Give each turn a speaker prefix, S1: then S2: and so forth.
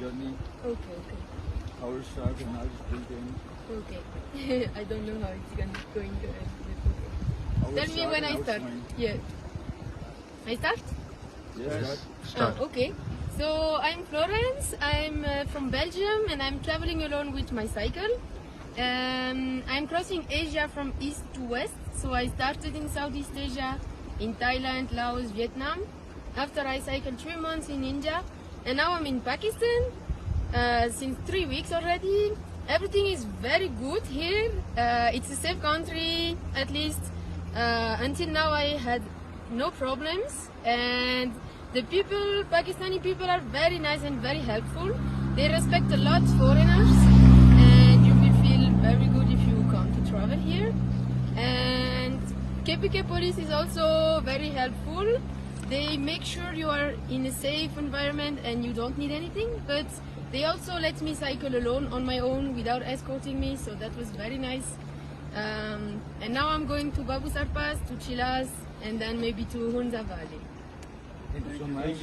S1: journey.
S2: Okay.
S1: How it starts and how it's built in.
S2: Okay. I don't know how it's going to end.
S1: How it
S2: Tell me
S1: starts
S2: when
S1: and
S2: I
S1: how it's
S2: start.
S1: going.
S2: Yeah. I start?
S1: Yes.
S3: Start.
S2: Okay. So I'm Florence. I'm from Belgium and I'm traveling alone with my cycle. I'm crossing Asia from east to west. So I started in Southeast Asia, in Thailand, Laos, Vietnam. After I cycled 3 months in India, and now I'm in Pakistan since 3 weeks already. Everything is very good here. It's a safe country, at least until now. I had no problems, and the people, Pakistani people, are very nice and very helpful. They respect a lot foreigners, and you will feel very good if you come to travel here. And KPK police is also very helpful. They make sure you are in a safe environment and you don't need anything, but they also let me cycle alone on my own without escorting me, so that was very nice. And now I'm going to Babusar Pass, to Chilas, and then maybe to Hunza Valley.
S1: Thank you so much.